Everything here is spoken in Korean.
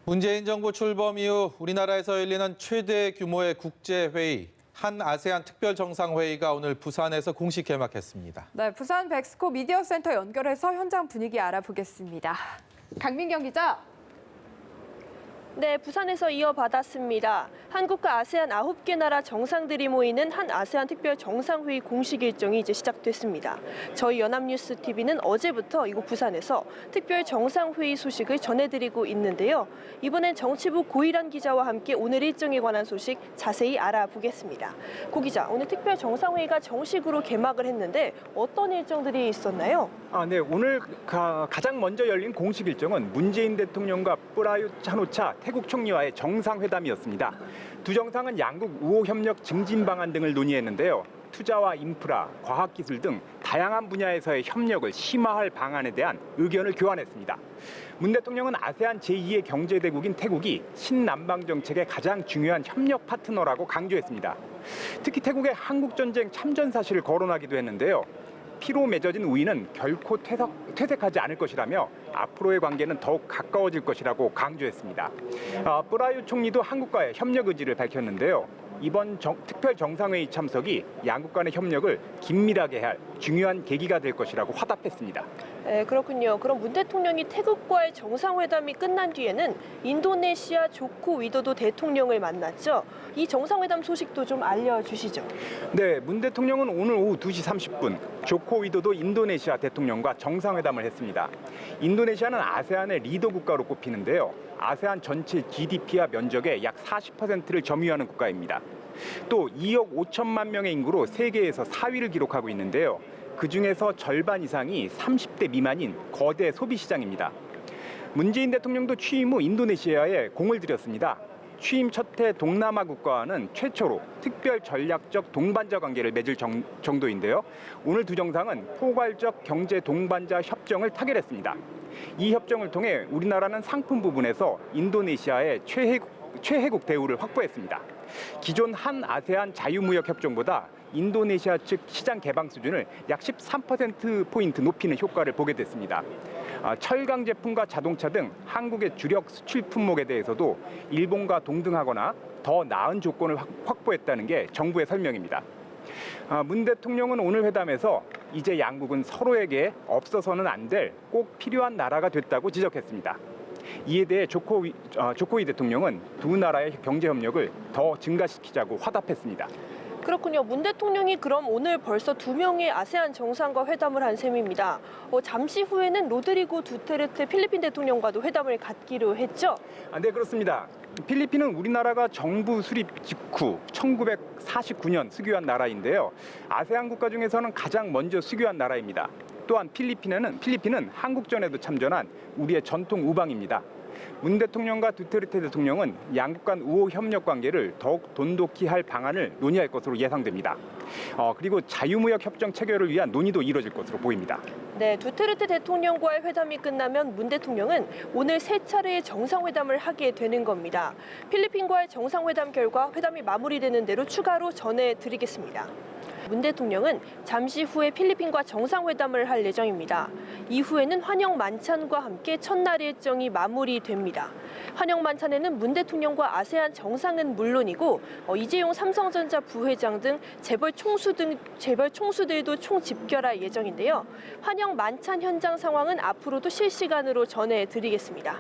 문재인 정부 출범 이후 우리나라에서 열리는 최대 규모의 국제회의, 한 아세안 특별정상회의가 오늘 부산에서 공식 개막했습니다. 네, 부산 백스코 미디어센터 연결해서 현장 분위기 알아보겠습니다. 강민경 기자. 네, 부산에서 이어받았습니다. 한국과 아세안 9개 나라 정상들이 모이는 한 아세안 특별 정상회의 공식 일정이 이제 시작됐습니다. 저희 연합뉴스TV는 어제부터 이곳 부산에서 특별 정상회의 소식을 전해드리고 있는데요. 이번엔 정치부 고일한 기자와 함께 오늘 일정에 관한 소식 자세히 알아보겠습니다. 고 기자, 오늘 특별 정상회의가 정식으로 개막을 했는데 어떤 일정들이 있었나요? 네, 오늘 가장 먼저 열린 공식 일정은 문재인 대통령과 프라유트 찬오차 태국 총리와의 정상회담이었습니다. 두 정상은 양국 우호 협력 증진 방안 등을 논의했는데요. 투자와 인프라, 과학기술 등 다양한 분야에서의 협력을 심화할 방안에 대한 의견을 교환했습니다. 문 대통령은 아세안 제2의 경제대국인 태국이 신남방 정책의 가장 중요한 협력 파트너라고 강조했습니다. 특히 태국의 한국전쟁 참전 사실을 거론하기도 했는데요. 피로 맺어진 우위는 결코 퇴색하지 않을 것이라며 앞으로의 관계는 더욱 가까워질 것이라고 강조했습니다. 프라유 총리도 한국과의 협력 의지를 밝혔는데요. 이번 특별 정상회의 참석이 양국 간의 협력을 긴밀하게 할 중요한 계기가 될 것이라고 화답했습니다. 네, 그렇군요. 그럼 문 대통령이 태국과의 정상회담이 끝난 뒤에는 인도네시아 조코 위도도 대통령을 만났죠. 이 정상회담 소식도 좀 알려주시죠. 네, 문 대통령은 오늘 오후 2시 30분 조코 위도도 인도네시아 대통령과 정상회담을 했습니다. 인도네시아는 아세안의 리더 국가로 꼽히는데요. 아세안 전체 GDP와 면적의 약 40%를 점유하는 국가입니다. 또 2억 5천만 명의 인구로 세계에서 4위를 기록하고 있는데요. 그중에서 절반 이상이 30대 미만인 거대 소비 시장입니다. 문재인 대통령도 취임 후 인도네시아에 공을 들였습니다. 취임 첫 해 동남아 국가와는 최초로 특별 전략적 동반자 관계를 맺을 정도인데요. 오늘 두 정상은 포괄적 경제 동반자 협정을 타결했습니다. 이 협정을 통해 우리나라는 상품 부분에서 인도네시아의 최혜국 대우를 확보했습니다. 기존 한 아세안 자유무역 협정보다 인도네시아 측 시장 개방 수준을 약 13%포인트 높이는 효과를 보게 됐습니다. 철강 제품과 자동차 등 한국의 주력 수출 품목에 대해서도 일본과 동등하거나 더 나은 조건을 확보했다는 게 정부의 설명입니다. 문 대통령은 오늘 회담에서 이제 양국은 서로에게 없어서는 안 될 꼭 필요한 나라가 됐다고 지적했습니다. 이에 대해 조코위 대통령은 두 나라의 경제 협력을 더 증가시키자고 화답했습니다. 그렇군요. 문 대통령이 그럼 오늘 벌써 2명의 아세안 정상과 회담을 한 셈입니다. 잠시 후에는 로드리고 두테르테 필리핀 대통령과도 회담을 갖기로 했죠? 네, 그렇습니다. 필리핀은 우리나라가 정부 수립 직후 1949년 수교한 나라인데요. 아세안 국가 중에서는 가장 먼저 수교한 나라입니다. 또한 필리핀은 한국전에도 참전한 우리의 전통 우방입니다. 문 대통령과 두테르테 대통령은 양국 간 우호 협력 관계를 더욱 돈독히 할 방안을 논의할 것으로 예상됩니다. 그리고 자유무역 협정 체결을 위한 논의도 이뤄질 것으로 보입니다. 네, 두테르테 대통령과의 회담이 끝나면 문 대통령은 오늘 3차례의 정상회담을 하게 되는 겁니다. 필리핀과의 정상회담 결과 회담이 마무리되는 대로 추가로 전해드리겠습니다. 문 대통령은 잠시 후에 필리핀과 정상회담을 할 예정입니다. 이후에는 환영 만찬과 함께 첫날 일정이 마무리됩니다. 환영 만찬에는 문 대통령과 아세안 정상은 물론이고 이재용 삼성전자 부회장 등 재벌 총수들도 총집결할 예정인데요. 환영 만찬 현장 상황은 앞으로도 실시간으로 전해드리겠습니다.